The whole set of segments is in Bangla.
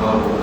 Oh.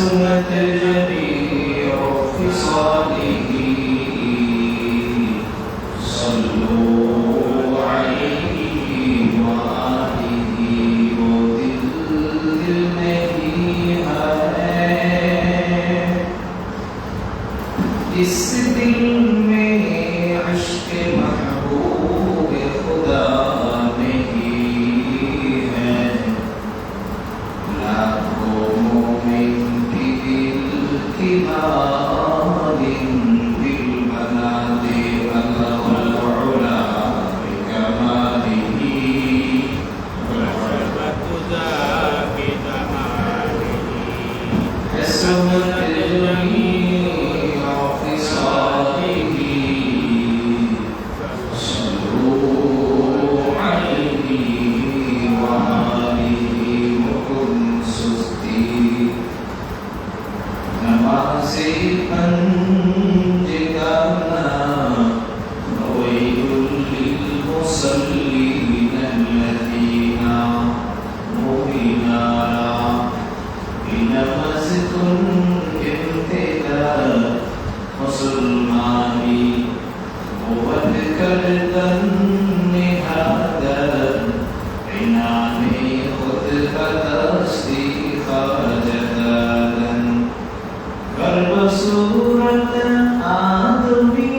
حسنت جميع خصاله صلوا عليه وآله وہ دل نہیں ہے اس دل میں عشق محبوب خدا نہیں ہے لاکھوں مومن کی دل کی مالن دل بنا دے بلغ العلا بکمالہ والحرمت ذاک جمالہ حسنت جميع خصاله صلوا عليه وآله وكن سستی نماز پنجگانا ويل للمصلين الذين مؤمنا بنماز کن ابتدا مسلمانی بود کردن نهادن عنانی خود پرستی خواجدادن قلب صورت آدمی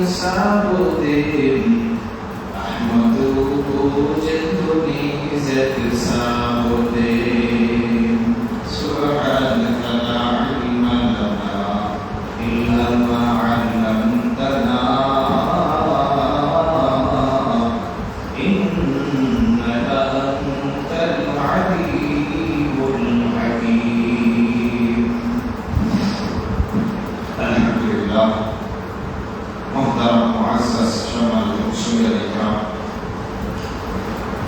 سابدین احمدو جدنی زد سابدین سبحانك لا علم لنا إلا ما علمتنا إنك أنت العليم الحكيم الحمد لله محترم معزز شمال المسلمين الكرام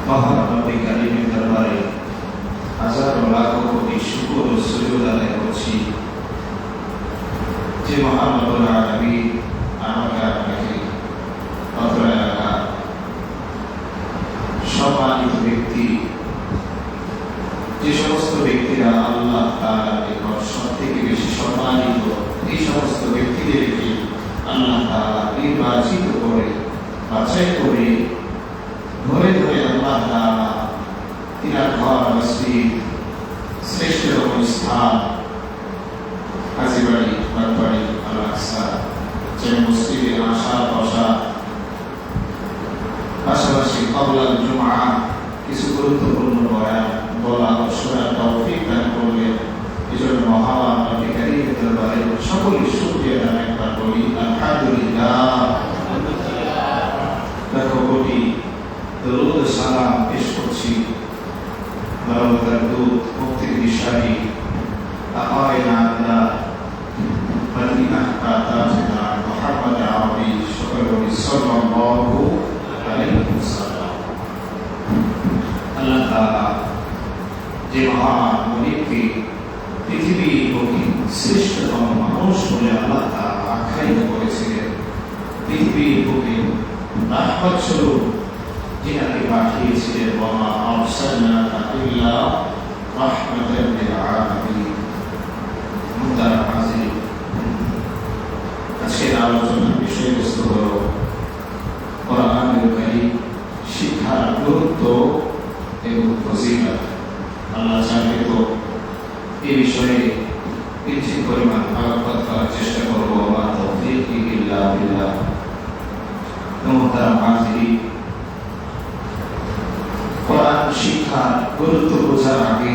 মহান নবী কারীমের দরবারে হাজারো লাখো কোটি শুকর ও সুজুদ আদায় করছি যে মহান রব্বুল আলামিন আমাকে আপনাকে অত্র এলাকার সম্মানিত ব্যক্তি যে সমস্ত ব্যক্তিরা আল্লাহ তাআলার নিকট সবথেকে বেশি সম্মানিত এই সমস্ত ব্যক্তিদেরকে আল্লাহ তাআলা নির্বাচিত করে বাছাই করে ধরে ধরে আল্লাহ তাআলা তিনার ঘর মসজিদ শ্রেষ্ঠতম স্থান হাজিবাড়ি বারবাড়ি আল আকসা যে মসজিদে আসা বসা পাশাপাশি ক্বাবলাল জুমআ কিছু গুরুত্বপূর্ণ বয়ান বলা ও শোনার তৌফিক দান করলেন এজন্য মহান নবী কারীমের দরবারে সকলে শুকরিয়া আদায় একবার করি আলহামদুলিল্লাহ লাখো কোটি দরুদ ও সালাম পেশ করছি মানবতার দূত মুক্তির দিশারি আকায়েদ আল্লাহ মদিনা তাজদার মুহাম্মদ আরবি সাল্লাল্লাহু আলাইহি ওয়াসাল্লাম আল্লাহ তাআলা যে মহান মনিবকে পৃথিবীর বুকে শ্রেষ্ঠতম মানুষ বলে আল্লাহ তাআলা আখ্যায়িত করেছিলেন পৃথিবীর বুকে রাহমত স্বরূপ যিনাকে পাঠিয়েছিলেন ওয়া আরসালনাকা ইল্লা রাহমাতাল লিল আলামিন মুহতারাম হাজির আজকের আলোচনার বিষয়বস্তু হল কোরআনুল কারীম শিক্ষার গুরুত্ব এবং ফজিলত আল্লাহ চাইলে তো এই বিষয়ে কিছু পরিমাণ আলোকপাত করার চেষ্টা করব আমার তৌফিক ইল্লা বিল্লাহ মুহতারাম হাজির কোরআন শিক্ষার গুরুত্ব বোঝার আগে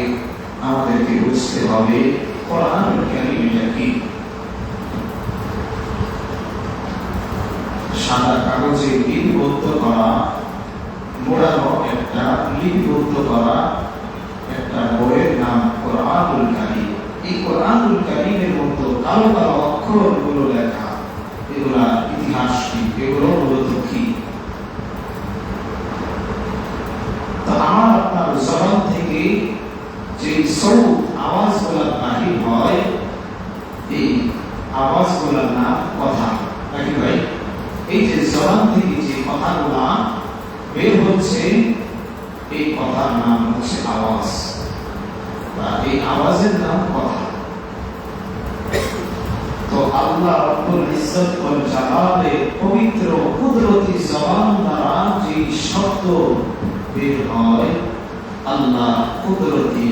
আমাদেরকে বুঝতে হবে কোরআনুল কারীম কি সাদা কাগজে লিপিবদ্ধ করা মোড়ানো একটা লিপিবদ্ধ করা একটা বইয়ের নাম কোরআনুল কারীম এই কোরআনুল কারীমের মতো কালো কালো অক্ষরগুলো লেখা এগুলা ইতিহাস কি এগুলো মূলত কি আমার আপনার জবান থেকে যে সৌত আওয়াজগুলো বাহির হয় এই আওয়াজগুলোর নাম কথা নাকি ভাই এই যে জবান থেকে যে কথাগুলো বের হচ্ছে এই কথার নাম হচ্ছে আওয়াজ বা এই আওয়াজের নাম কথা আল্লাহ রব্বুল ইজ্জত ওয়াল জালালের পবিত্র কুদরতি জবান দ্বারা যে শব্দ বের হয়, আল্লাহ কুদরতি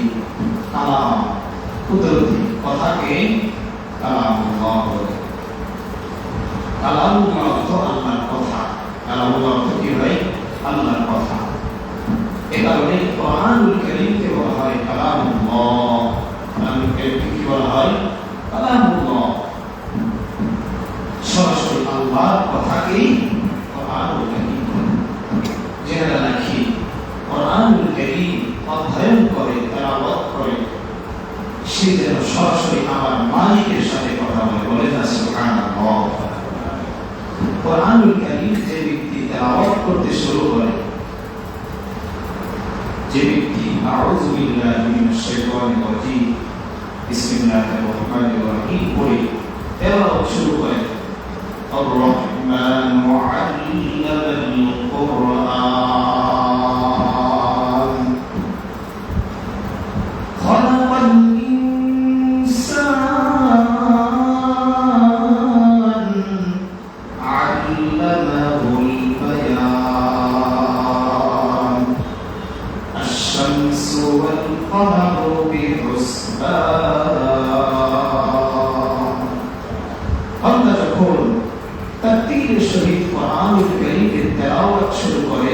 কালাম, কুদরতি কথাকে কালামুল্লাহ বলে। কালামুল্লাহ অর্থ আল্লাহর কথা, কালামুল্লাহ অর্থ কি হয়? আল্লাহর কথা। এ কারণে কোরআনুল কারীমকে বলা হয় কালামুল্লাহ। কোরআনুল কারীমকে কি বলা হয়? কালামুল্লাহ। সরাসরি আল্লাহর কথাকেই কোরআনুল কারীম বলে। যারা নাকি কোরআনুল কারীম অধ্যয়ন করে, তেলাওয়াত করে, সে যেন সরাসরি আমার মালিকের সাথে কথা বলে। বলে না সুবহানাল্লাহ। কোরআনুল কারীম যে ব্যক্তি তেলাওয়াত করতে শুরু করে, যে ব্যক্তি আউযু বিল্লাহি মিনাশ শাইতানির রাজীম বিসমিল্লাহির রহমানির রহিম পড়ে তেলাওয়াত শুরু করে, আর-রহমান আল্লামাল কুরআন খালাকাল ইনসান আল্লামাহুল বায়ান আশ-শামসু ওয়াল কমারু বিহুসবান। বান্দা যখন তাকবীরের সহিত কোরআনুল কারীমের তেলাওয়াত শুরু করে,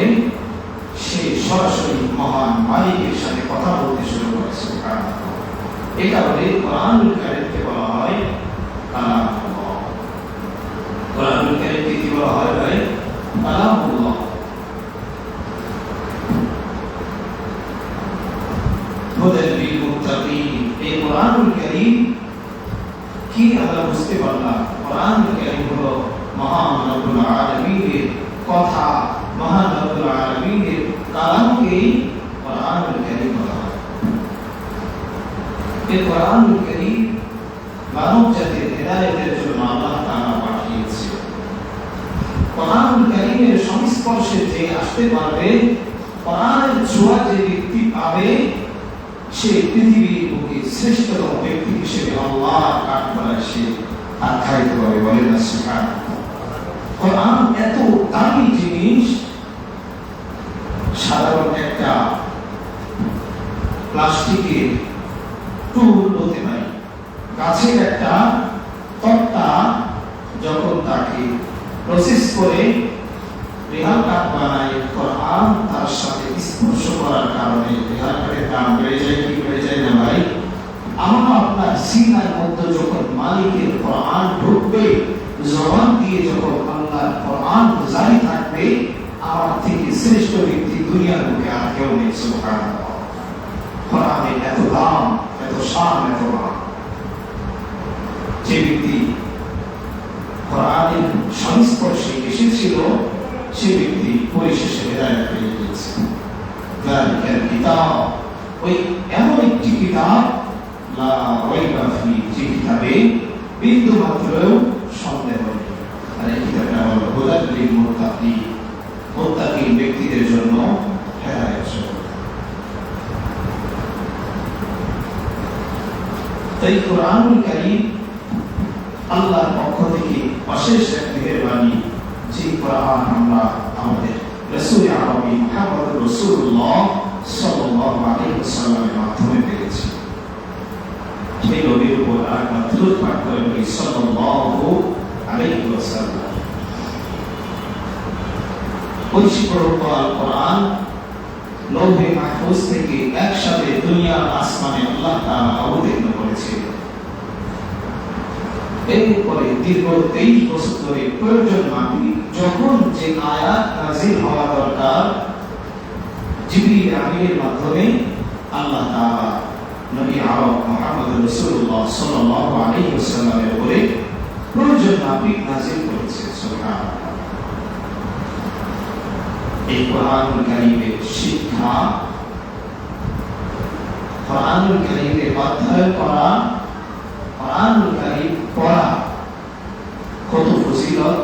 সে সরাসরি মহান মালিকের সাথে কথা বলতে শুরু করে। সুবহানাল্লাহ। এই কারণে কোরআনুল কারীমকে বলা হয় কালামুল্লাহ। কোরআনুল কারীমকে কি বলা হয় ভাই? কালামুল্লাহ। হুদাল লিল মুত্তাকিন। এই কোরআনুল কারীম কি আমরা বুঝতে পারলাম? কোরআনুল কারীম হলো মহান রব্বুল আলামিনের কথা, মহান রব্বুল আলামিনের কালামকে কোরআনুল কারীম বলা হয়। এই কোরআনুল কারীম মানব জাতির হেদায়েতের জন্য আল্লাহ তাআলা পাঠিয়েছে। কোরআনুল কারীমের সংস্পর্শে যে আসতে পারবে, কোরআনের ছোঁয়া যে ব্যক্তি পাবে, সে পৃথিবীর বুকে শ্রেষ্ঠতম ব্যক্তি হিসেবে আল্লাহর কাঠগড়ায় সে আখ্যায়িত হবে। বলে না সুবহানাল্লাহ। কোরআন এত দামি জিনিস, সাধারণ একটা প্লাস্টিকের টুল হতে পারে, গাছের একটা তক্তা যখন তাকে প্রসেস করে রেহাল কাঠ বানায়, কোরআন তার সাথে স্পর্শ করার কারণে রেহাল কাঠের দাম বেড়ে যায়। কি বেড়ে যায় না ভাই? আমার আপনার সিনার মধ্যে যখন মালিকের কোরআন ঢুকবে, জবান দিয়ে যখন আল্লাহর কোরআন জারি থাকবে, আমার থেকে শ্রেষ্ঠ ব্যক্তি দুনিয়ার বুকে আর কেউ নেই। সুবহানাল্লাহ। কোরআনের এত দাম, এত শান, এত মান। যে ব্যক্তি কোরআনের সংস্পর্শে এসেছিল, সে ব্যক্তি পরিশেষে হেদায়েত পেয়ে গেছে। যালিকাল কিতাব, ওই এমন একটি কিতাব, লা রাইবা ফি, যে কিতাবে বিন্দু মাত্রও সন্দেহ নেই। আর এই কিতাবটা হলো হুদাল লিল মুত্তাকিন, মুত্তাকিন ব্যক্তিদের জন্য হেদায়েত। তাই কোরআনুল কারীম আল্লাহর পক্ষ থেকে অশেষ এক মেহেরবানি, যে কোরআন আমরা আমাদের রাসূল আরবি মুহাম্মদ রাসূলুল্লাহ সাল্লাল্লাহু আলাইহি ওয়াসাল্লামের মাধ্যমে পেয়েছি। সেই নবীর উপর আরেকবার দরুদ পাঠ করে বলি সাল্লাল্লাহু আলাইহি ওয়াসাল্লাম। পরিশুদ্ধ আল কোরআন লৌহে মাহফুজ থেকে একসাথে দুনিয়ার আসমানে আল্লাহ তাআলা অবতীর্ণ করেছিলেন। এরপরে দীর্ঘ 23 বছর ধরে প্রয়োজন মাফিক যখন যে আয়াত নাযিল হওয়া দরকার, জিবরিল আমিনের মাধ্যমে আল্লাহ তাআলা নবী আরব মুহাম্মদ রাসূলুল্লাহ সাল্লাল্লাহু আলাইহি ওয়াসাল্লামের উপরে প্রয়োজন মাফিক নাযিল করেছে। সুবহানাল্লাহ। এই কোরআনুল কারীমের শিক্ষা, কোরআনুল কারীমের অধ্যয়ন করা, কোরআনুল কারীম পড়া কত ফজিলত,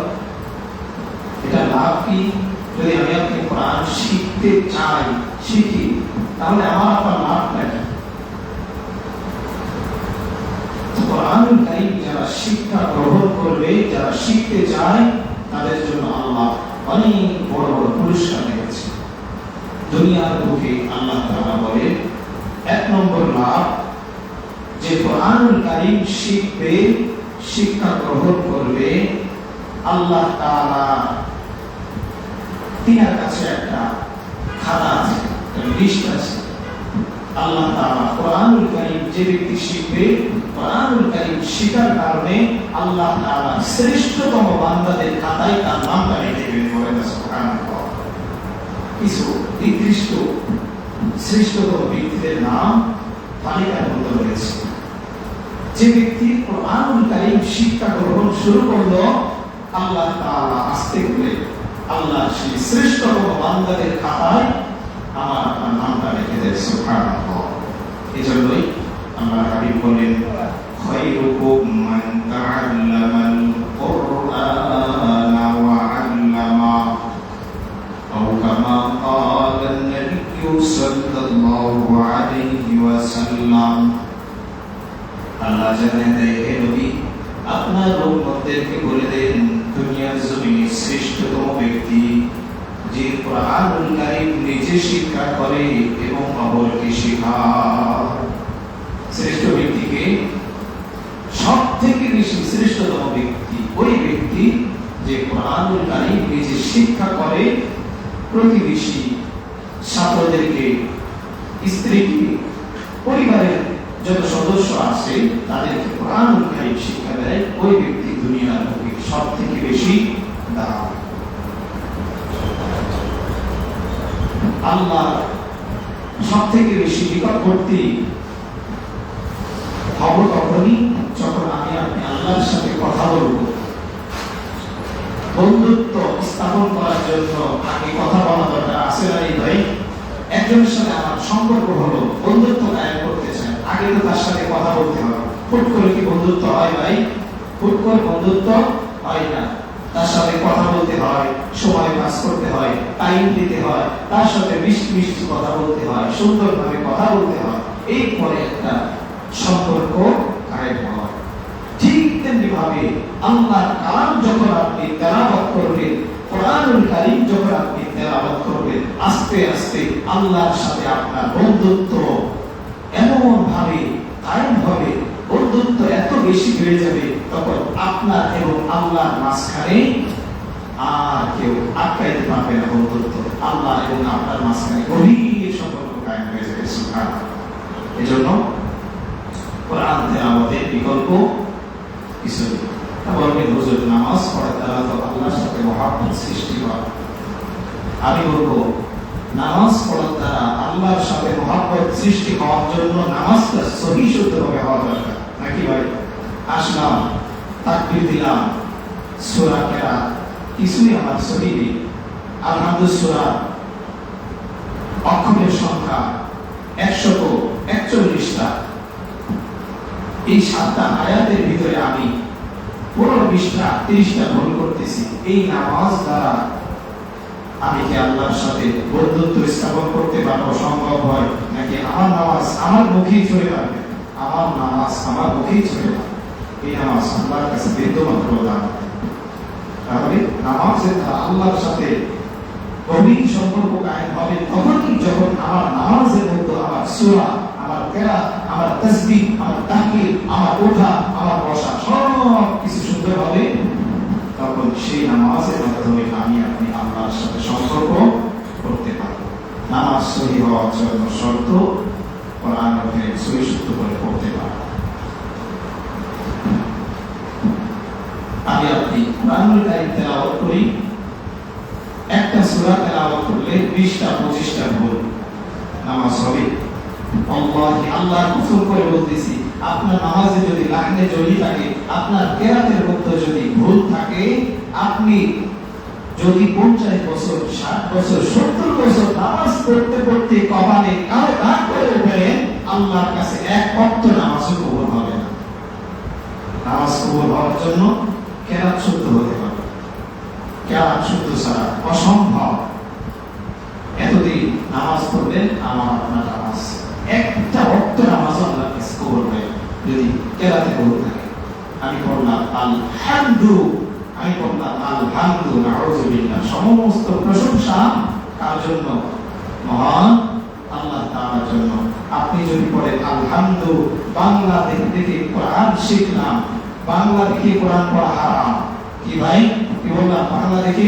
এটা লাভ কি? যদি আমি আপনি কোরআন শিখতে চাই, শিখি, তাহলে আমার আপনার লাভটা কি? কোরআনুল কারীম যারা শিক্ষা গ্রহণ করবে, যারা শিখতে চায়, তাদের জন্য আল্লাহ অনেক বড় বড় পুরস্কার রেখেছে। দুনিয়ার বুকে আল্লাহ তাআলা বলে, এক নম্বর লাভ, যে কোরআনুল কারীম শিখবে, শিক্ষা গ্রহণ করবে, আল্লাহ তাআলা তিনার কাছে একটা খাতা আছে, একটা লিস্ট আছে। আল্লাহ তাআলা কোরআনুল কারীম যে ব্যক্তি শিখবে, কোরআনুল কারীম শিখার কারণে আল্লাহ তাআলা শ্রেষ্ঠতম বান্দাদের খাতায় তার নামটা লিখে দেবেন। বলেন সুবহানাল্লাহ। কিছু নির্দিষ্ট শ্রেষ্ঠতম ব্যক্তিদের নাম তালিকার মধ্যে রয়েছে। যে ব্যক্তি কোরআনুল কারীম শিক্ষা গ্রহণ শুরু করলো, আল্লাহ তাআলা আস্তে করে আল্লাহ সেই শ্রেষ্ঠতম বান্দাদের খাতায় আমার আপনার নামটা লিখে দেয়। সুবহানাল্লাহ। এজন্যই আল্লাহ হাবিব বলেন, খায়রুকুম মান তাআল্লামাল কুরআনা ওয়া আল্লামা, আও কামা ক্বালান নাবিয়্যু সাল্লাল্লাহু আলাইহি ওয়াসাল্লাম। আল্লাহ জানেন, হে নবী, আপনার উম্মতদেরকে বলে দেন, দুনিয়ার জমিনে শ্রেষ্ঠতম ব্যক্তি যে কোরআনুল কারীম নিজে শিক্ষা করে এবং অপরকে শেখায়। শ্রেষ্ঠ ব্যক্তিকে সব থেকে বেশি শ্রেষ্ঠতম ব্যক্তি ওই ব্যক্তি যে কোরআনুল কারীম নিজে শিক্ষা করে, প্রতিবেশী, ছাত্রদেরকে, স্ত্রীকে, পরিবারের যত সদস্য আছে তাদেরকে কোরআনুল কারীম শিক্ষা দেয়, ওই ব্যক্তি দুনিয়ার বুকে সব থেকে বেশি দাম। আল্লাহ সব থেকে বেশি নিকটবর্তী হব তখনই যখন আমি আপনি আল্লাহর সাথে কথা বলব। বন্ধুত্ব স্থাপন করার জন্য আগে কথা বলা দরকার আছে না ভাই? একজনের সাথে আমার সম্পর্ক হলো, বন্ধুত্ব কায়েম করতে চাই, আগে তো তার সাথে কথা বলতে হবে। হুট করে কি বন্ধুত্ব হয় ভাই? হুট করে বন্ধুত্ব হয় না। তার সাথে কথা বলতে হয়, সময় পাস করতে হয়, টাইম দিতে হয়, তার সাথে মিষ্টি মিষ্টি কথা বলতে হয়, সুন্দরভাবে কথা বলতে হয়, এরপরে একটা সম্পর্ক কায়েম হয়। ঠিক তেমনি ভাবে আল্লাহর কালাম যখন আপনি তেলাওয়াত করবেন, কোরআনুল কারীম যখন আপনি তেলাওয়াত করবেন, আস্তে আস্তে আল্লাহর সাথে আপনার বন্ধুত্ব এমন ভাবে কায়েম হবে, বন্ধুত্ব এত বেশি বেড়ে যাবে, তখন আপনার এবং আল্লাহর মাঝখানে আর কেউ আটকাইতে পারবে না। বন্ধুত্ব আল্লাহ এবং আপনার মাঝখানে গভীর সম্পর্ক কায়েম হয়ে যাবে। সুবহানাল্লাহ। এজন্য কোরআন তেলাওয়াতের বিকল্প কিছু নেই। বলবেন, হুজুর, নামাজ পড়ার দ্বারা তো আল্লাহর সাথে মহব্বত সৃষ্টি হয়। আমি বলবো, নামাজ পড়ার দ্বারা আল্লাহর সাথে মহব্বত সৃষ্টি হওয়ার জন্য নামাজটা সহি শুদ্ধভাবে হওয়া দরকার, নাকি ভাই? আসলাম, তাকবীর দিলাম, সূরা কেরাত কিছুই আমার সহি নেই। আলহামদুলিল্লাহ সূরা অক্ষরের সংখ্যা 141টা। এই 7টা আয়াতের ভিতরে আমি 15টা 30টা ভুল করতেছি। এই নামাজ দ্বারা আমি কি আল্লাহর সাথে বন্ধুত্ব স্থাপন করতে পারবো? সম্ভব হয় নাকি? আমার নামাজ আমার মুখেই চলে যাবে, আমার নামাজ আমার মুখেই চলে যাবে। এই নামাজ আল্লাহর কাছে বিন্দুমাত্র দাম। তাহলে নামাজের দ্বারা আল্লাহর সাথে গভীর সম্পর্ক কায়েম হবে তখনই যখন আমার নামাজের মধ্যে আমার সূরা, আমার কেরাত, আমার তাসবিহ, আমার তাহলিল, আমার ওঠা, আমার বসা সব কিছু সুন্দর হবে। তখন সেই নামাজের মাধ্যমে আমি আপনি আল্লাহর সাথে সম্পর্ক করতে পারবো। নামাজ সহি হওয়ার জন্য শর্ত কোরআনকে সহি শুদ্ধ করে পড়তে পারবো। আমি আপনি কোরআনুল কারীম তেলাওয়াত করি, একটা সূরা তেলাওয়াত করলে 20টা 25টা ভুল, নামাজ হবে? আল্লাহি আল্লাহ কসম করে বলতেছি, আপনার নামাজে যদি লাহনে জড়ি থাকে, আপনার কেরাতের মধ্যে যদি ভুল থাকে, আপনি যদি 50 বছর 60 বছর 70 বছর নামাজ পড়তে পড়তে কপালে কালো দাগ করে ফেলেন, আল্লাহর কাছে এক ওয়াক্ত নামাজ কবুল হবে না। নামাজ কবুল হওয়ার জন্য কেরাত শুদ্ধ হতে হবে। কেরাত শুদ্ধ ছাড়া অসম্ভব। এতদিন নামাজ পড়বেন, আমার আপনার নামাজ একটা ওয়াক্ত নামাজ আল্লাহর কাছে কবুল হয় যদি কেরাতে কবুল থাকে। আমি বললাম আলহামদু, আমি বললাম আলহামদু, নাউযুবিল্লাহ। সমস্ত প্রশংসা কার জন্য? মহান আল্লাহ তাআলার জন্য। আপনি যদি পড়েন আলহামদু, বাংলা থেকে কোরআন শিখলাম, বাংলা দেখে কোরআন পড়া হারাম। কি ভাই, কি বললাম? বাংলা দেখে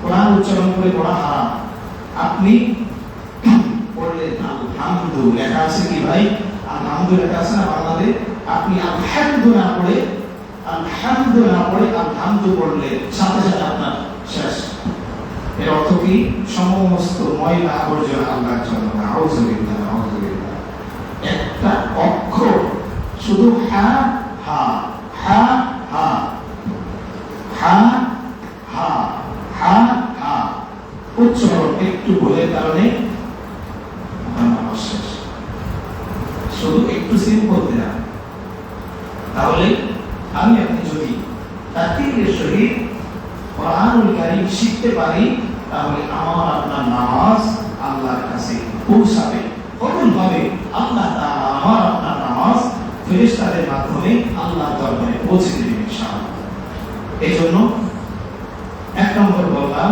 কোরআন উচ্চারণ করে পড়া হারাম। আপনি পড়লেন আলহামদু, লেখা আছে কি ভাই? আলহামদু লেখা আছে না বাংলাতে? আপনি আলহামদু না পড়ে আলহামদু পড়লে সাথে সাথে আপনার শেষ। এর অর্থ কি? সমস্ত ময়লা আবর্জনা আল্লাহর জন্য। নাউযুবিল্লাহ, নাউযুবিল্লাহ। একটা অক্ষর শুধু হা হা হা হা হা হা হা হা উচ্চারণ একটু ভুলের কারণে শেষ। শুধু একটু সিম্পল দিলাম। তাহলে আমি আপনি যদি তারতিবের সহিত কোরআনুল কারীম শিখতে পারি, তাহলে আমার আপনার নামাজ আল্লাহর কাছে পৌঁছাবে। কখন হবে? আল্লাহ তাআলা আমার আপনার নামাজ ফেরেশতাদের মাধ্যমে আল্লাহর দরবারে পৌঁছে দেবেন ইনশাআল্লাহ। এইজন্য এক নম্বর বললাম,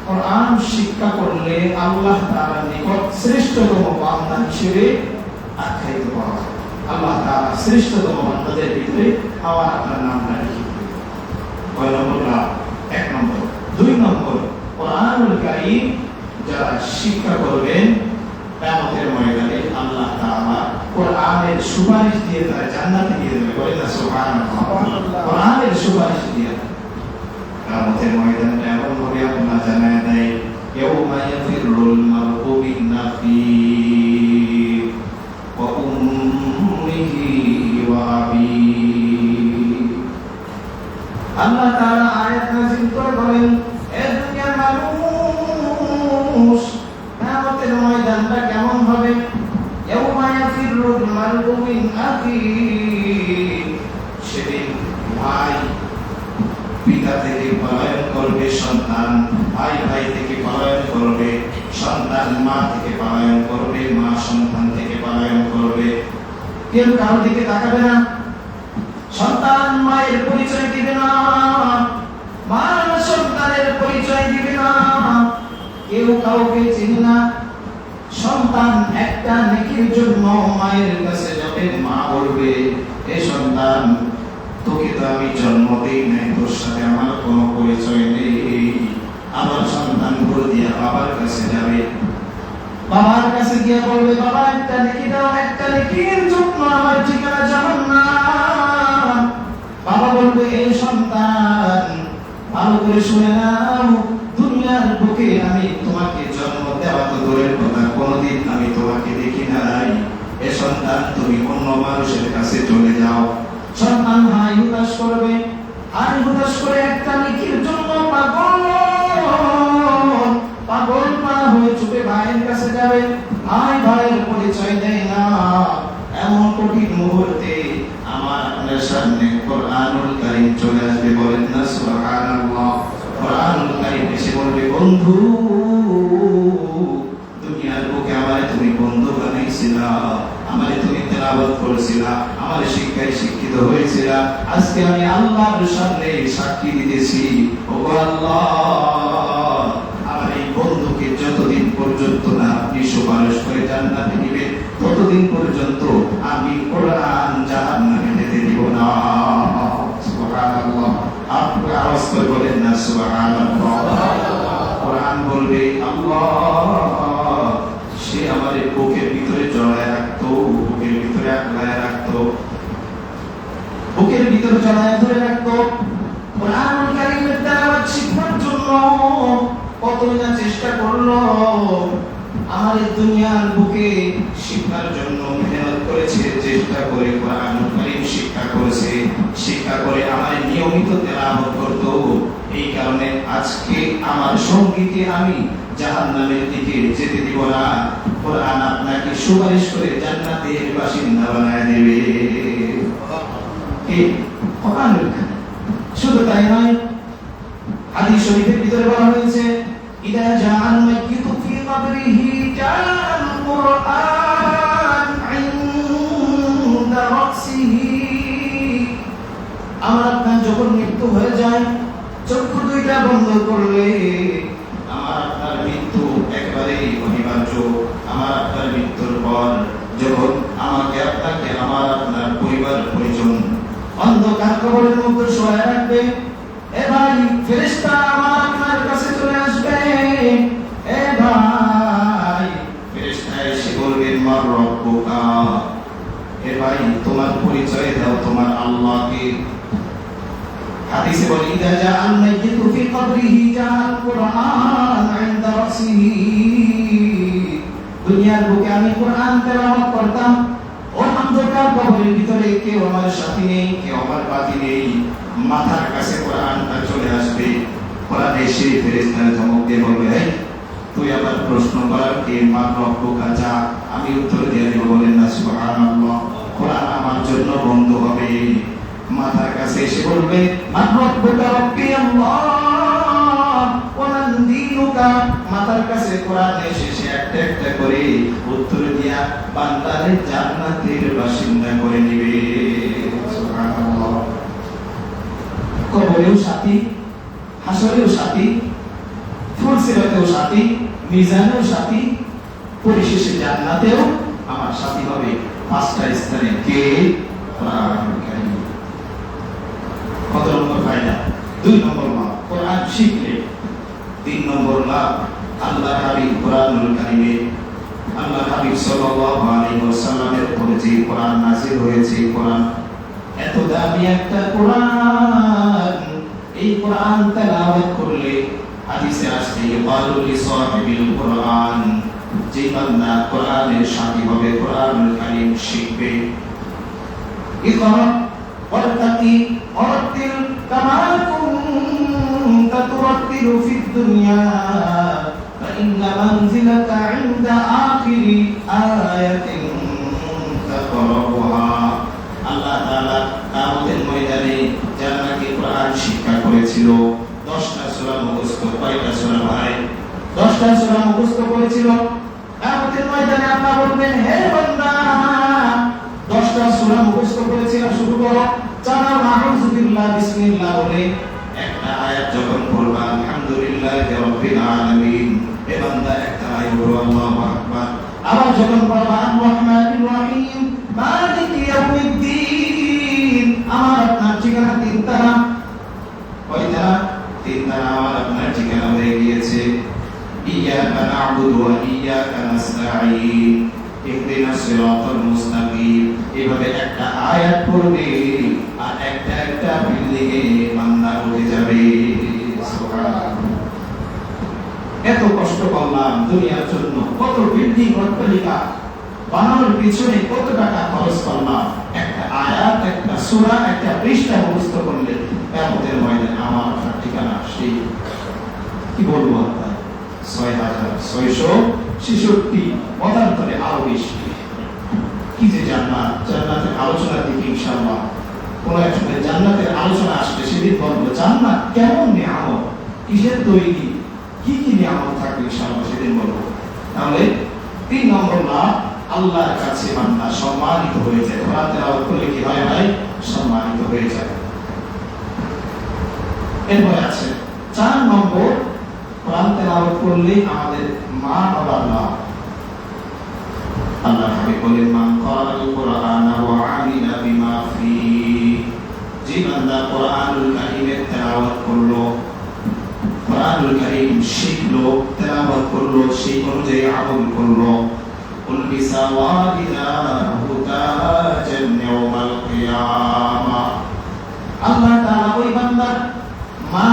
কোরআন শিক্ষা করলে আল্লাহ তাআলার নিকট শ্রেষ্ঠতম বান্দা হিসেবে আখ্যায়িত হওয়া যায়। আল্লাহ তাআলা শ্রেষ্ঠতম বান্দাদের ভিতরে আমার আপনার নামটা লিখে দেবেন। কয় নম্বর? এক নম্বর। দুই নম্বর, কোরআনুল কারীম যারা শিক্ষা করবেন, কিয়ামতের ময়দানে আল্লাহ তাআলা কোরআনের সুপারিশ দিয়ে তারা জান্নাতে নিয়ে যাবে। বলেন না সুবহানাল্লাহ। কোরআনের সুপারিশ দিয়ে কিয়ামতের ময়দানে এমন ভাবে আল্লাহ জানায় দেয়, ইয়াউমা ইয়াফিরুল মার'উ মিন আখিহি ওয়া উম্মিহি ওয়া আবিহি। আল্লাহ তাআলা আয়াত নাযিল করে বলেন, এ দুনিয়ার মানুষ, কিয়ামতের ময়দানটা কেমন হবে? ইয়াউমা ইয়াফিরুল মার'উ মিন আখিহি, সেদিন ভাই পিতা থেকে পলায়ন করবে সন্তান, ভাই ভাই থেকে পলায়ন করবে সন্তান, মা থেকে পলায়ন করবে মা, সন্তান থেকে পলায়ন করবে। কেউ কারো দিকে তাকাবে না, সন্তান মায়ের পরিচয় দিবে না, মা সন্তানের পরিচয় দিবে না, কেউ কাউকে চিনে না। সন্তান একটা নেকির জন্য মায়ের কাছে যাবে, মা বলবে, এ সন্তান, তোকে তো আমি জন্ম দেই নাই, তোর সাথে আমার কোনো পরিচয় নেই। আমার সন্তান ভুল দিয়া বাবার কাছে যাবে, বাবার কাছে গিয়ে বলবে, বাবা একটা নেকি দাও, একটা নেকির জন্য আমার ঠিকানা জাহান্নাম। বাবা বলবে, এই সন্তান ভালো করে শুনে নাও, দুনিয়ার বুকে আমি তোমাকে জন্ম দেওয়া তো দূরের কথা, কোনোদিন আমি তোমাকে দেখি নাই। এ সন্তান, তুমি অন্য মানুষের কাছে চলে যাও। সন্তান হাই হুতাশ করবে, হাই হুতাশ করে একটা নেকির জন্য পাগল পারা হয়ে ছুটে ভাইয়ের কাছে যাবে। ভাই ভাইয়ের পরিচয় দেয় না। এমন কঠিন মুহূর্তে আমার আপনার সামনে কোরআনুল কারীম চলে আসবে। বলেন না সুবহানাল্লাহ। কোরআনুল কারীম এসে বলবে, বন্ধু, দুনিয়ার বুকে আমারে তুমি বন্ধু বানাইছিলা, আমারে তুমি তেলাওয়াত করেছিলা, আমার শিক্ষায় শিক্ষিত হয়েছিলা। আজকে আমি আল্লাহর সামনে সাক্ষী দিতেছি, ওগো আল্লাহ, আমার এই বন্ধুকে যতদিন পর্যন্ত না আপনি সুপারিশ করে জান্নাতে দিবেন, ততদিন পর্যন্ত আমি কোরআন জাহান্নামে যেতে দিব না। সুবহানাল্লাহ। আপনি আওয়াজ করে বলেন না সুবহানাল্লাহ। কোরআন বলবে, আল্লাহ, সে আমাদের বুকের ভিতরে জড়ায় রাখতো, বুকের ভিতরে আগলায় রাখতো, বুকের ভিতরে জড়ায় ধরে রাখতো। কোরআনুল কারীমের তেলাওয়াত শিখার জন্য কতই না চেষ্টা করলো। আমাদের দুনিয়ার বুকে শিক্ষার জন্য মেহনত করেছে, চেষ্টা করে কোরআনুল কারীম শিক্ষা করেছে, শিক্ষা করে আমার নিয়মিত তেলাওয়াত করতো। এই কারণে আজকে আমার সঙ্গীকে আমি জাহান্নামের দিকে যেতে দিব না। কোরআন আপনাকে সুপারিশ করে জান্নাতের বাসিন্দা বানায় দেবে। কি কোরআনুল কারীম। শুধু তাই নয়, হাদিস শরীফের ভিতরে বলা হয়েছে, ইদা জাআল মাইয়িতু ফি কবরিহি জাআল কুরআন ইনদা রাসিহি। বন্ধ করলে আমার আপনার মৃত্যু একেবারেই অনিবার্য। আমার আপনার মৃত্যুর পর যখন আমাকে আপনাকে আমার আপনার পরিবার পরিজন অন্ধকার কবরের মধ্যে শোয়া রাখবে, এ ভাই ফেরেশতা আমার আপনার কাছে চলে আসবে। এ ভাই ফেরেশতা এসে বলবেন মার রব্বুকা, এ ভাই তোমার পরিচয় দাও তোমার আল্লাহকে। হাদিসে বলে ইদা জাআল মাইয়িতু ফি কবরিহি জাআল কুরআন ইনদা রাসিহি। দুনিয়ার বুকে আমি কোরআন তেলাওয়াত করতাম, ও অন্ধকার কবরের ভিতরে কেউ আমার সাথী নেই, কেউ আমার পাতি নেই, মাথার কাছে কোরআনটা চলে আসবে। কোরআন এসে ফেরেশতারা ধমক দিয়ে বলবে, এই তুই আবার প্রশ্ন করার কে? মার রব্বুকা, যা আমি উত্তর দিয়ে দেব। বলেন না সুবহানাল্লাহ। কোরআন আমার জন্য বন্ধ হবে। মাথার কাছে এসে বলবে মার রব্বুকা, রব্বি আল্লাহ ওয়া মান দীনুকা। মাথার কাছে কোরআন এসে সে একটা একটা করে উত্তর দিয়া বান্দারে জান্নাতের বাসিন্দা করে নেবে। সুবহানাল্লাহ। কবরেও সাথী, হাসরেও সাথী, ফুলসিরাতেও সাথী, মিজানেও সাথী, পরিশেষে জান্নাতেও আমার সাথী হবে। পাঁচটা স্থানে কে? কোরআনুল কারীম। কত নম্বর ফায়দা? 2 নম্বর লাভ কোরআন শিখলে। 3 নম্বর লাভ আল্লাহর হাবিব কোরআনুল কারীমে আল্লাহর হাবিব সাল্লাল্লাহু আলাইহি ওয়াসাল্লামের উপরে যে কোরআন নাযিল হয়েছে, কোরআন এত দামি একটা কোরআন। এই কোরআন তেলাওয়াত করলে হাদিসে আসছে ইয়াকালু লিসাহিবিল কোরআন, যে বান্দা কোরআনের সাথী হবে, কোরআনুল কারীম শিখবে। ইকরা ওয়ারতাকি ওয়ারাতিল কামা কুনতা তুরাতিলু ফিদ দুনিয়া ফাইন্না মানজিলাকা ইনদা আখিরি আয়াতিন তাকরাউহা। আল্লাহ তাআলা কিয়ামতের ময়দানে যারা নাকি কোরআন শিক্ষা করেছিল, 10টা সূরা মুখস্থ, কয়টা সূরা ভাই? 10টা সূরা মুখস্থ করেছিল। কিয়ামতের ময়দানে আল্লাহ বলবেন, হে বান্দা 10টা সূরা মুখস্থ করেছিল, শুরু করো। চালাও আউযু বিল্লাহ বিসমিল্লাহ বলে একটা আয়াত যখন পড়বা আলহামদুলিল্লাহি রাব্বিল আলামিন, এ বান্দা একটা আয়াত পড়ো আল্লাহু আকবার। আবার যখন পড়বা আর রহমানির রহিম মালিকি ইয়াউমিদ্দিন, আমার আপনার ঠিকানা 3 তারা। কয়টা? 3 তারা আমার আপনার ঠিকানা হয়ে গিয়েছে। ইয়াকা না'বুদু ওয়া ইয়াকা নাস্তাঈন ইহদিনাস সিরাতাল মুস্তাকিম। এভাবে একটা আয়াত পড়বে আর একটা একটা বিল্ডিং এ বান্দা উঠে যাবে। সুবহানাল্লাহ। এত কষ্ট করলাম দুনিয়ার জন্য, কত বিল্ডিং অট্টালিকা বানানোর পিছনে কত টাকা খরচ করলাম, একটা আয়াত, একটা সূরা, একটা পৃষ্ঠা মুখস্থ করলে কিয়ামতের ময়দানে আমার আপনার ঠিকানা সেই কি বলবো আপনার 6666 মতান্তরে আরো বেশি। কি যে জান্নাত, জান্নাতের আলোচনা দেখি ইনশাআল্লাহ। কোন এক সময় জান্নাতের আলোচনা আসবে, সেদিন বলবো জান্নাত কেমন নিয়ামত, কিসের তৈরি, কি কি নিয়ামত থাকবে ইনশাআল্লাহ সেদিন বলবো। তাহলে 3 নম্বর লাভ, আল্লাহর কাছে বান্দা সম্মানিত হয়ে যায়। কোরআন তেলাওয়াত করলে কি হয় ভাই? সম্মানিত হয়ে যায়। এরপরে আছে 4 নম্বর, কোরআন তেলাওয়াত করলে আমাদের মা বাবার লাভ। আল্লাহ হাবিব বলেন মান ক্বারাল কুরআনা ওয়া আমিলা বিমা ফি, যে বান্দা কোরআনুল কারীমের তেলাওয়াত করলো, কোরআনুল কারীম শিখলো, তেলাওয়াত করলো, সেই অনুযায়ী আমল করলো, উলবিসা ওয়ালিদাহু তাজান ইয়াউমাল কিয়ামা। আল্লাহ তাআলা ওই বান্দার মা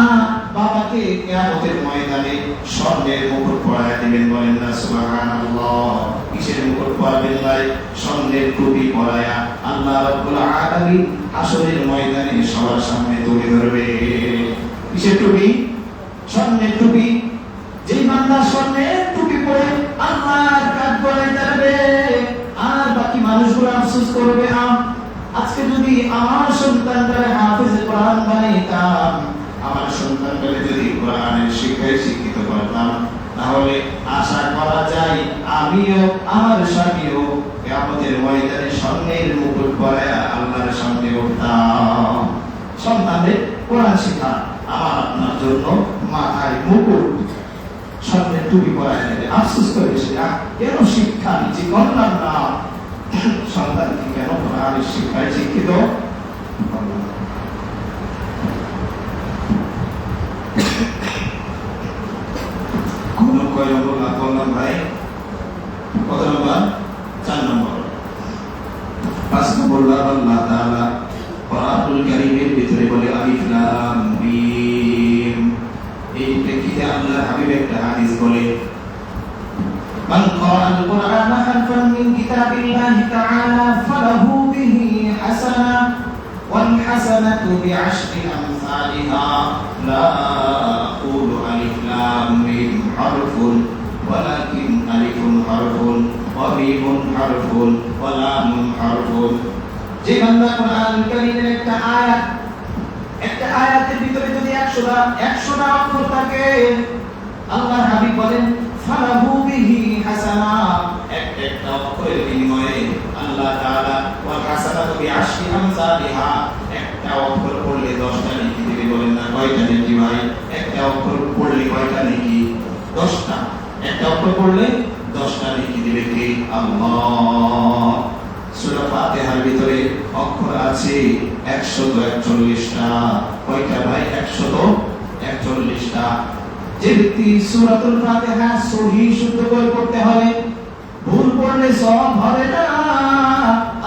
বাবাকে কিয়ামতের ময়দানে স্বর্ণের মুকুট পরায় দিবেন। বলেন না সুবহানাল্লাহ। কিসের মুকুট পরাবেন ভাই? স্বর্ণের টুপি পরায়া আল্লাহ রাব্বুল আলামিন হাসরের ময়দানে সবার সামনে তুলে ধরবে। কিসের টুপি? স্বর্ণের টুপি। যেই বান্দা স্বর্ণের টুপি পরে আল্লাহর কাজ করে যাবে, আর বাকি মানুষগুলো আফসোস করবে, আজকে যদি আমার সন্তানরা হাফেজ কোরআন বানাইতাম, আমার সন্তানরা যদি কোরআনের শিক্ষায় শিক্ষিত করতাম, তাহলে আশা করা যায় আমিও আমার স্বামীও কিয়ামতের ময়দানে স্বর্ণের মুকুট পরে আল্লাহর সামনে উঠতাম। সন্তানদের কোরআন শিক্ষা আমার আপনার জন্য মাথায় মুকুট, স্বর্ণের টুপি পরায় নেবে। আফসোস করে সে কেন শিক্ষা নিজে করলাম না, সন্তানকে কেন কোরআনের শিক্ষায় শিক্ষিত করলাম না। কোন কয় নম্বর লাভ করলাম ভাই? কত নম্বর? 4 নম্বর। 5 নম্বর লাভ আল্লাহ তাআলা কোরআনুল কারীমের ভিতরে বলে আলিফ লাম মিম। এই প্রেক্ষিতে আল্লাহর হাবিব একটা হাদিস বলে, মান ক্বারাআল কুরআনা হারফান মিন কিতাবিল্লাহি তাআলা ফালাহু বিহি হাসানা ওয়াল হাসানাতু বিআশরি আমসালিহা লা আকুলু আলিফ লাম মিম হারফুন ওয়ালাকিন আলিফুন হারফুন ওয়া মিমুন হারফুন ওয়া লামুন হারফুন। যে বান্দা কোরআনুল কারীমের একটা আয়াতের ভিতরে যদি 100টা অক্ষর থাকে, আল্লাহর হাবিব বলেন ফালাহু বিহি হাসানা, একটা অক্ষরের বিনিময়ে আল্লাহ তাআলা ওয়া হাসানাতু বিআশরি আমসালিহা, একটা অক্ষর পড়লে 10টা নেকি দিবে। বলেন না কয়টা নেকি ভাই? একটা অক্ষর পড়লে কয়টা নেকি? 10টা। একটা অক্ষর পড়লে 10টা নেকি দিবে কে? আল্লাহ। সূরা ফাতিহার ভিতরে অক্ষর আছে 141টা। কয়টা ভাই? 141টা। যে ব্যক্তি সূরাতুল ফাতিহা সহিহ শুদ্ধ করে পড়তে হবে, ভুল পড়লে সওয়াব হবে না।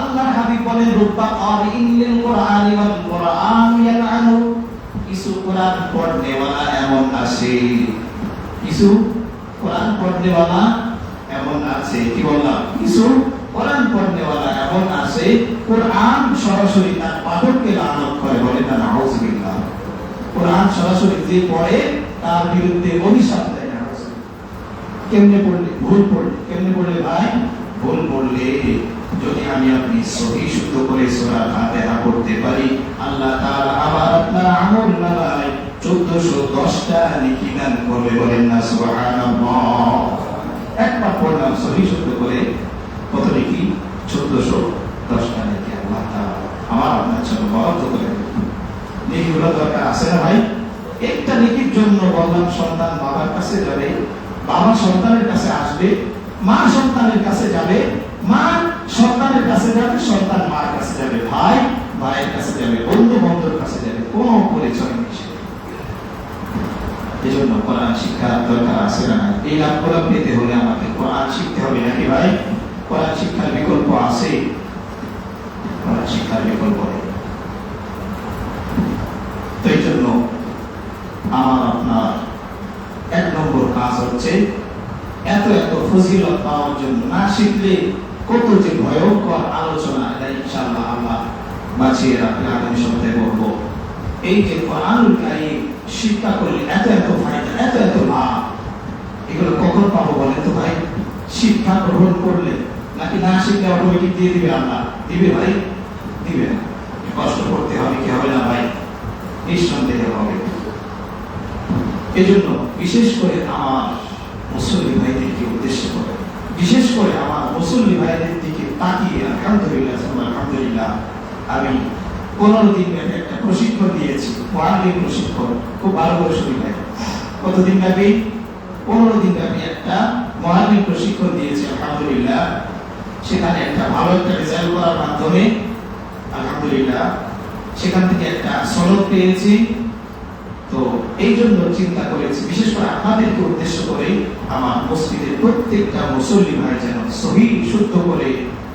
আল্লাহর হাবিব বলেন রুব্বা ক্বারিইন লিল কুরআনি ওয়াল কুরআন ইয়ালআনু। কিছু কোরআন পড়নেওয়ালা এমন আছে, কিছু কোরআন পড়নেওয়ালা এমন আছে। কি বললাম? কিছু কোরআন পড়নেওয়ালা এমন আছে, কোরআন সরাসরি তার পাঠককে লানত করে। বলে না নাউযুবিল্লাহ। কোরআন সরাসরি যে পড়ে তার বিরুদ্ধে অভিশাপ দেয়। কেমনে পড়লে? ভুল পড়লে। কেমনে পড়লে ভাই? ভুল পড়লে যদি আমি আপনি সহিহ শুদ্ধ করে সূরা ফাতিহা পড়তে পারি, আল্লাহ তাআলা আবার আপনার আমল নামায় 1410টা নেকি দান করবে। বলেন না সুবহানাল্লাহ। একবার পড়লাম সহিহ শুদ্ধ করে, কত নেকি? 1410টা নেকি আল্লাহ তাআলা আমার আপনার জন্য বরাদ্দ করে দেবেন। নেকিগুলো দরকার আছে না ভাই? একটা নেকির জন্য বললাম সন্তান বাবার কাছে যাবে, বাবা সন্তানের কাছে আসবে, মা সন্তানের কাছে যাবে, মা সন্তানের কাছে যাবে, সন্তান মার কাছে যাবে, ভাই ভাইয়ের কাছে যাবে, বন্ধু বন্ধুর কাছে যাবে, কোনো পরিচয় নেই। এজন্য কোরআন শিক্ষা দরকার আছে না? এই লাভগুলো পেতে হলে আমাকে কোরআন শিখতে হবে নাকি ভাই? কোরআন শিক্ষার বিকল্প আছে? কোরআন শিক্ষার বিকল্প নেই। তো এই জন্য আমার আপনার 1 নম্বর কাজ হচ্ছে এত ফজিলত পাওয়ার জন্য না শিখলে কত যে ভয়ঙ্কর আলোচনা, এটা ইনশাআল্লাহ আল্লাহ বাঁচিয়ে রাখলে আগামী সপ্তাহে বলবো। এই যে কোরআনুল কারীম শিক্ষা করলে এত ফায়দা, এত লাভ, এগুলো কখন পাবো বলেন তো ভাই? শিক্ষা গ্রহণ করলে, নাকি না শিখলে অটোমেটিক দিয়ে দিবে আল্লাহ? দিবে ভাই? দিবে না। কষ্ট করতে হবে কি হবে না ভাই? নিঃসন্দেহে হবে। এজন্য বিশেষ করে আমার মুসল্লি ভাইদেরকে উদ্দেশ্য করে, বিশেষ করে আমার মুসল্লি ভাইদের দিকে তাকিয়ে আলহামদুলিল্লাহ আমি 15 দিন ব্যাপী একটা প্রশিক্ষণ দিয়েছি, কোরআনের প্রশিক্ষণ। খুব ভালো করে শুনি ভাই। কতদিন ব্যাপী? 15 দিন ব্যাপী একটা কোরআনের প্রশিক্ষণ দিয়েছি আলহামদুলিল্লাহ। সেখানে একটা ভালো একটা রেজাল্ট করার মাধ্যমে আলহামদুলিল্লাহ সেখান থেকে একটা সনদ পেয়েছি। তো এই জন্য চিন্তা করেছি বিশেষ করে আপনাদেরকে উদ্দেশ্য করে আমার মসজিদের প্রত্যেকটা মুসল্লি ভাই যেন সহিহ শুদ্ধ করে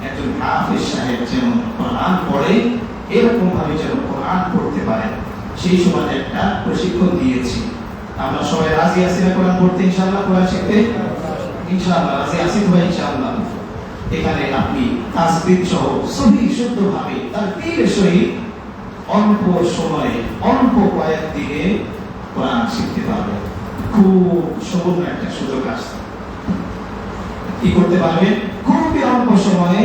একজন হাফেজ সাহেব যেন কোরআন পড়ে, এরকম ভাবে যেন কোরআন পড়তে পারে, সেই সময় একটা প্রশিক্ষণ দিয়েছি। আমরা সবাই রাজি আছি না কোরআন পড়তে? ইনশাআল্লাহ কোরআন শিখতে ইনশাআল্লাহ রাজি আছি তো ভাই? ইনশাআল্লাহ এখানে আপনি তাসবিহ সহ সহিহ শুদ্ধ ভাবে তাকবীরের সহিত অল্প সময়ে অল্প কয়েক দিনে কোরআন শিখতে পারবে। খুব সুবর্ণ একটা সুযোগ আসছে। কি করতে পারবে? খুবই অল্প সময়ে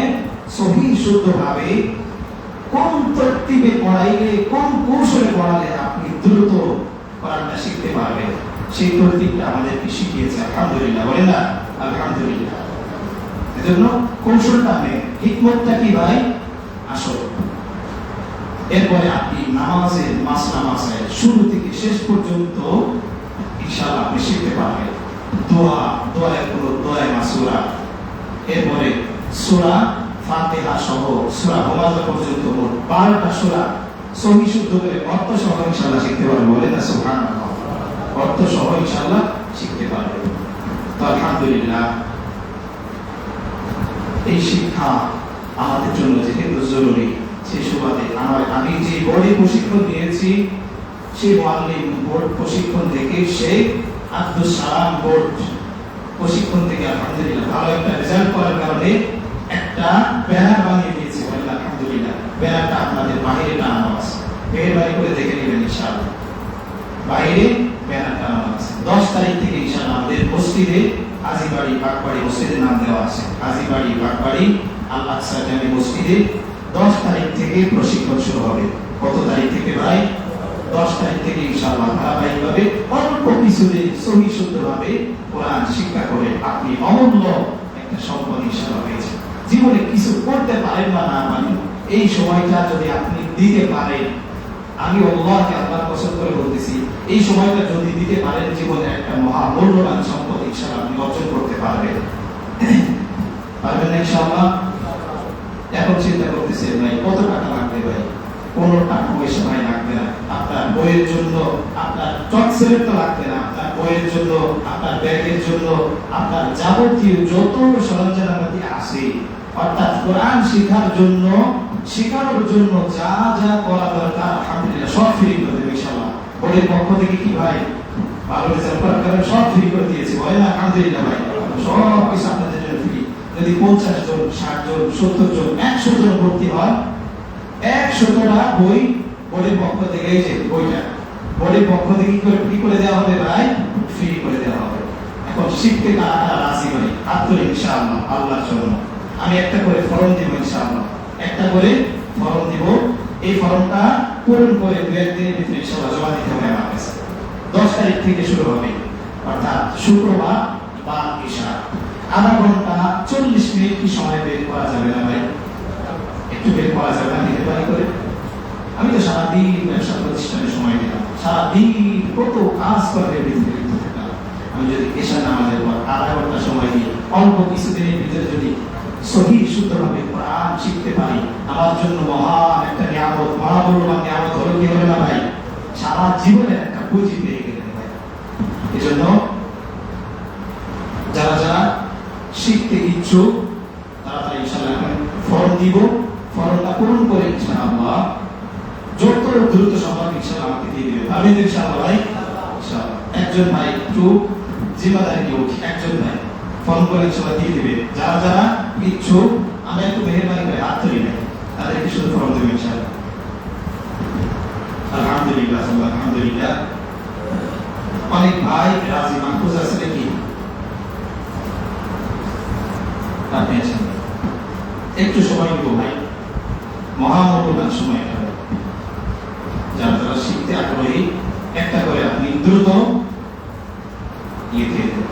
সহিহ শুদ্ধ ভাবে কোন তরতিবে পড়াইলে, কোন কৌশলে পড়ালে আপনি দ্রুত কোরআনটা শিখতে পারবেন, সেই তরতিবটা আমাদেরকে শিখিয়েছে আলহামদুলিল্লাহ। বলে না আলহামদুলিল্লাহ। এজন্য কৌশলটা নেই, হিকমতটা কি ভাই? আসল। এরপরে আপনি নামাজের মাসলা মাসাইল শুরু থেকে শেষ পর্যন্ত ইনশাআল্লাহ আপনি শিখতে পারবেন। দোয়া মাসুরা, এরপরে সূরা ফাতিহা সহ সূরা হুমাযা পর্যন্ত মোট 12টা সূরা সহি শুদ্ধ করে অর্থ সহ ইনশাআল্লাহ শিখতে পারবেন। বলেন না সুবহানাল্লাহ। অর্থ সহ ইনশাআল্লাহ শিখতে পারবেন। তো আলহামদুলিল্লাহ, এই শিক্ষা আমাদের জন্য যেহেতু জরুরি, সেই সুবাদে আমি যে বোর্ডে প্রশিক্ষণ নিয়েছি, সেই মুআল্লিম বোর্ড প্রশিক্ষণ থেকে শেখ আব্দুস সালাম বোর্ড প্রশিক্ষণ থেকে আলহামদুলিল্লাহ ভালো একটা রেজাল্ট করার কারণে একটা ব্যানার বানিয়ে দিয়েছি। বলেন আলহামদুলিল্লাহ। ব্যানারটা আপনাদের বাইরে টানানো আছে, মেহেরবানি করে দেখে নেবেন ইনশাআল্লাহ। বাইরে ব্যানার টানানো আছে। 10 তারিখ থেকে ইনশাআল্লাহ আমাদের মসজিদে হাজীবাড়ি বাগবাড়ি মসজিদের নাম দেওয়া আছে, হাজীবাড়ি বাগবাড়ি আল আকসা জামে মসজিদে 10 তারিখ থেকে প্রশিক্ষণ শুরু হবে। কত তারিখ থেকে ভাই? 10 তারিখ থেকে ইনশাআল্লাহ ধারাবাহিকভাবে অল্প কিছুদিন সহি শুদ্ধভাবে কোরআন শিক্ষা করে আপনি অমূল্য একটা সম্পদ ইনশাআল্লাহ পেয়েছেন। জীবনে কিছু করতে পারেন বা না পারেন, এই সময়টা যদি আপনি দিতে পারেন, আমি আল্লাহকে আল্লাহর কসম করে বলতেছি, এই সময়টা যদি দিতে পারেন, জীবনে একটা মহা মূল্যবান সম্পদ ইনশাআল্লাহ আপনি অর্জন করতে পারবেন। পারবেন না ইনশাআল্লাহ? এখন চিন্তা করতেছেন ভাই কত টাকা লাগবে? ভাই কোনো টাকা পয়সা ভাই লাগবে না। আপনার বইয়ের জন্য, আপনার চকসেলের তো লাগবে না, আপনার বইয়ের জন্য, আপনার ব্যাগের জন্য, আপনার যাবতীয় যত সরঞ্জামাদি আছে, অর্থাৎ কোরআন শেখার জন্য, শেখানোর জন্য যা যা করা দরকার আলহামদুলিল্লাহ সব ফ্রি করে দেবে ইনশাআল্লাহ। বোর্ডের পক্ষ থেকে কি ভাই ভালো রেজাল্ট করার কারণে সব ফ্রি করে দিয়েছে। বলেন আলহামদুলিল্লাহ ভাই, সব কিছু আপনাদের জন্য ফ্রি। যদি 50 জন, 60 জন, 70 জন, 100 জন ভর্তি হয়, 100টা বই বোর্ডের পক্ষ থেকে, এই যে বইটা বোর্ডের পক্ষ থেকে কি করে দেওয়া হবে ভাই? ফ্রি করে দেওয়া হবে। এখন শিখতে কারা রাজি ভাই? হাত তুলে ইনশাআল্লাহ আল্লাহর জন্য। আমি একটা করে ফর্ম দিব ইনশাআল্লাহ, একটা করে ফর্ম দিব। এই ফর্মটা পূরণ করে 2-1 দিনের ভিতরে ইনশাআল্লাহ জমা দিতে হবে আমার কাছে। 10 তারিখ থেকে শুরু হবে, অর্থাৎ শুক্রবার বা ঈশা। আধা ঘন্টা 40 মিনিট কি সময় বের করা যাবে না ভাই? একটু বের করা যাবে না মেহেরবানি করে? আমি তো সারাদিন ব্যবসা প্রতিষ্ঠানে সময় দিলাম, সারাদিন কত কাজ করে আমি যদি ঈশা নামাজের পর আধা ঘন্টা সময় দিই, অল্প কিছুদিনের ভিতরে যদি সহি শুদ্ধভাবে কোরআন শিখতে পারি, আমার জন্য মহান একটা নিয়ামত, মহামূল্যবান নিয়ামত হলো কি হলো না ভাই? সারা জীবনের একটা পুঁজি পেয়ে গেলেন ভাই। এজন্য যারা যারা শিখতে ইচ্ছুক তারা ইনশাআল্লাহ ফর্ম দিব, ফর্মটা পূরণ করে ইনশাআল্লাহ যত দ্রুত সম্ভব ইনশাআল্লাহ আমাকে দিয়ে দিবেন। আমি ইনশাআল্লাহ ভাই, ইনশাআল্লাহ একজন ভাই একটু জিম্মাদারি নিয়ে একজন ভাই ফর্ম করে ইনশাআল্লাহ দিয়ে দিবে। যারা যারা ইচ্ছুক আমরা একটু মেহেরবানি করে হাত তুলি না, তাদেরকে শুধু ফর্ম দেবেন ইনশাআল্লাহ। আলহামদুলিল্লাহ, আলহামদুলিল্লাহ। অনেক ভাই রাজি মাহফুজ আছে নাকি? আপনি আছেন? একটু সময় দিব ভাই, মহামূল্যবান সময়। যারা যারা শিখতে আগ্রহী একটা করে আপনি দ্রুত লিখে দেন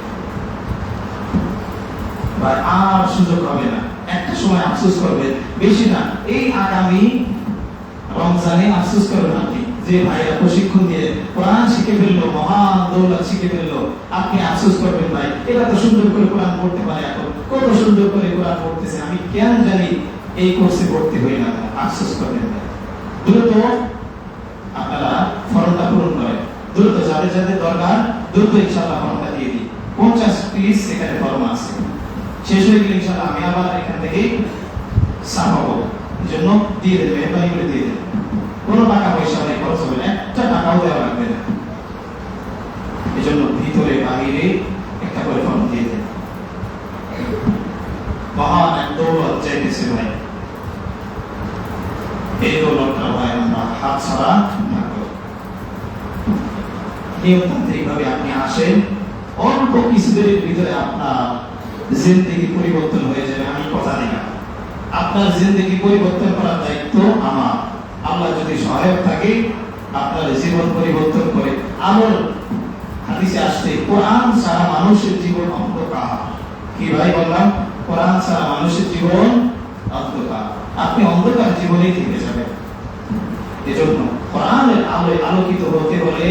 ভাই, আর সুযোগ হবে না। একটা সময় আফসোস করবেন, বেশি না, এই আগামী রমজানে আফসোস করবেন আপনি যে ভাইরা প্রশিক্ষণ দিয়ে কোরআন শিখে ফেললো, মহান দৌলত শিখে ফেললো। আপনি আফসোস করবেন ভাই, এরা তো সুন্দর করে কোরআন পড়তে পারে, এখন কত সুন্দর করে কোরআন পড়তেছে, আমি কেন জানি এই কোর্সে ভর্তি হই না। আফসোস করবেন ভাই। দ্রুত আপনারা ফর্মটা পূরণ করেন, দ্রুত যাদের যাদের দরকার দ্রুত ইনশাআল্লাহ ফর্মটা দিয়ে দিই। 50 পিস এখানে ফর্ম আছে, শেষ হয়ে গেলে ইনশাআল্লাহ আমি আবার এখান থেকে ছাপাবো। এজন্য দিয়ে দেবেন, মেহরবানি করে দিয়ে দেবেন। কোনো টাকা পয়সা নেই, খরচ হবে না, একটা টাকাও দেওয়া লাগবে না। এজন্য ভিতরে বাহিরে একটা করে ফর্ম দিয়ে দেন। মহান এক দৌলত চাইতেছে ভাই, এই দৌলতটা ভাই আমরা হাত ছাড়া না করি। নিয়মতান্ত্রিক ভাবে আপনি আসেন, অল্প কিছুদিনের ভিতরে আপনার জিন্দেগি পরিবর্তন হয়ে যাবে। আমি কথা দিলাম, আপনার জিন্দেগি পরিবর্তন করার দায়িত্ব আমার। আল্লাহ যদি সহায়ক থাকে আপনার জীবন পরিবর্তন করে। আমল হাদিসে আসছে কোরআন ছাড়া মানুষের জীবন অন্ধকার। কি ভাই বললাম? কোরআন ছাড়া মানুষের জীবন অন্ধকার। আপনি অন্ধকার জীবনেই থেকে যাবেন। এজন্য কোরআনের আলোয় আলোকিত হতে হলে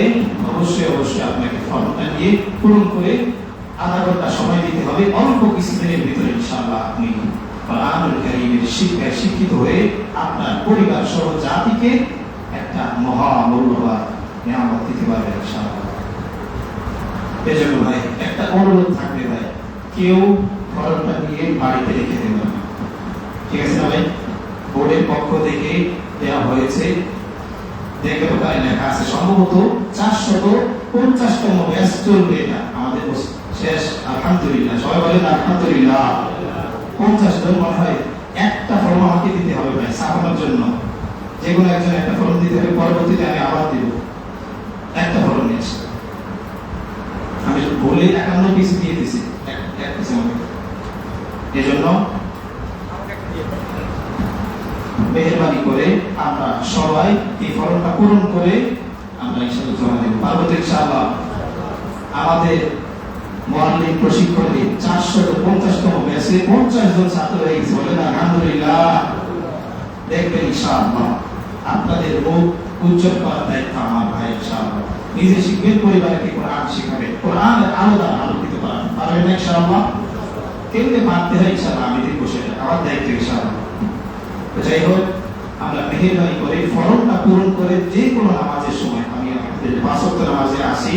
অবশ্যই আপনাকে ফর্মটা নিয়ে পূরণ করে আধা ঘন্টা সময় দিতে হবে। অল্প কিছুদিনের ভিতরে ইনশাআল্লাহ আপনি কোরআনুল কারীমের শিক্ষায় শিক্ষিত হয়ে আপনার পরিবার সহ জাতিকে একটা মহামূল্যবান নিয়ামত দিতে পারবেন ইনশাআল্লাহ। এজন্য ভাই একটা অনুরোধ থাকবে ভাই, কেউ ফর্মটা নিয়ে বাড়িতে রেখে দেবেন না, ঠিক আছে না ভাই? বোর্ডের পক্ষ থেকে দেওয়া হয়েছে, দেখে ওখানে লেখা আছে সম্ভবত 450তম ব্যাচ চলবে। এটা আমাদের শেষ, আলহামদুলিল্লাহ। সবাই বলেন আলহামদুলিল্লাহ। 50 জন মনে হয়। একটা ফর্ম আমাকে দিতে হবে ভাই ছাপানোর জন্য, যে কোনো একজন একটা ফর্ম দিতে হবে, পরবর্তীতে আমি আবার দিব। একটা ফর্ম নিয়েছি আমি বলে 51 পিস দিয়ে দিছি, এক পিস আমাকে। এজন্য মেহরবানি করে আমরা সবাই এই ফর্মটা পূরণ করে আমরা ইনশাআল্লাহ জমা দেব। পার্বত্য ইনশাআল্লাহ আমাদের মুআল্লিম প্রশিক্ষণে 450তম ব্যাচে 50 জন ছাত্র হয়ে গেছে। বলেন আলহামদুলিল্লাহ। দেখবেন ইনশাআল্লাহ আপনাদের মুখ উজ্জ্বল করার দায়িত্ব আমার ভাই ইনশাআল্লাহ। নিজে শিখবেন, পরিবারকে কোরআন শিখাবেন, কোরআনের আলো দ্বারা আলোকিত করাবেন। পারবেন না ইনশাআল্লাহ? কেমনে পারতে হয় ইনশাআল্লাহ আমি দেখবো, সেটা আমার দায়িত্ব ইনশাআল্লাহ। যাই হোক, আমরা মেহরবানি করে ফরজটা পূরণ করে যে কোনো নামাজের সময়, আমি আপনাদের 5 ওয়াক্ত নামাজে আসি,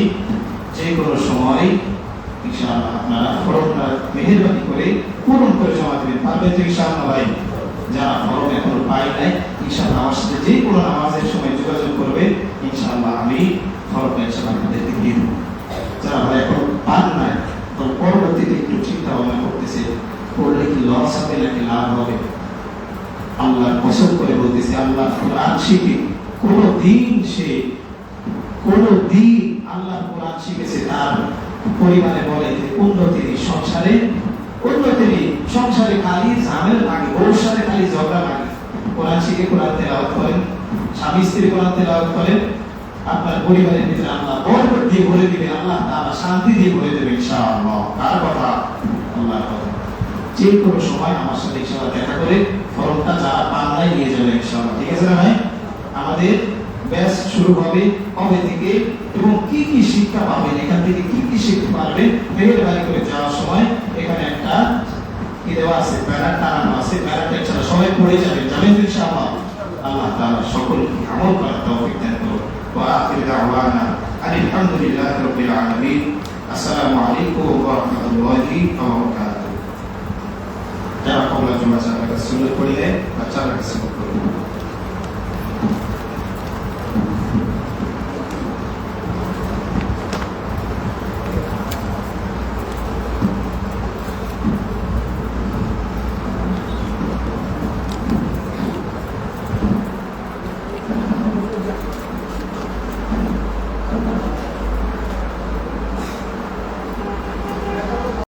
যে কোনো সময় ইনশাআল্লাহ আপনারা ফরজটা মেহরবানি করে পূরণ করে জমা দেবেন। পারবেন তো ইনশাআল্লাহ ভাই? যারা ফরজ এখনো পায় নাই ইনশাআল্লাহ আমার সাথে যে কোনো নামাজের সময় যোগাযোগ করবে, ইনশাআল্লাহ আমি ফরজটা ইনশাআল্লাহ আপনাদেরকে দিয়ে দেব। যারা ভাই এখন পান নাই, তো পরবর্তীতে একটু চিন্তা ভাবনা করতেছে পড়লে কি লস হবে নাকি লাভ হবে। আল্লাহ কসম করে বলতেছে, আল্লাহ কোরআন শিখে কোনদিন আল্লাহ কোরআন শিখেছে তার পরিবারে বলে যে উন্নতি সংসারে খালি ঝামেলা লাগে, ওর সাথে খালি ঝগড়া লাগে। কোরআন শিখে কোরআন তেলাওয়াত করেন, স্বামী স্ত্রী কোরআন তেলাওয়াত করেন, আপনার পরিবারের ভিতরে আল্লাহ বরকত দিয়ে ভরে দিবে, আল্লাহ তাআলা শান্তি দিয়ে ভরে দেবে ইনশাআল্লাহ। কার কথা? আল্লাহর কথা। যে কোনো সময় আমার সাথে ইনশাআল্লাহ দেখা করে ফর্মটা যারা পান নাই নিয়ে যাবে ইনশাআল্লাহ, ঠিক আছে না ভাই? আমাদের ব্যাচ শুরু হবে কবে থেকে এবং কি কি শিক্ষা পাবেন, এখান থেকে কি কি শিখতে পারবেন, মেহরবানি করে যাওয়ার সময় এখানে একটা কি দেওয়া আছে, ব্যানার টানানো আছে। ব্যানারটা ইনশাআল্লাহ সবাই পড়ে যাবেন ইনশাআল্লাহ। আল্লাহ তাআলা সকলকে আমল করার তৌফিক দান করুন। ওয়া আখিরু দাওয়ানা আলহামদুলিল্লাহি রাব্বিল আলামিন। আসসালামু আলাইকুম ওয়া রাহমাতুল্লাহি ওয়া বারাকাতুহু। যারা কবলা জমা চালাকা সুন্নাত পড়িয়ে বাচ্চারা সুন্নাত পড়ে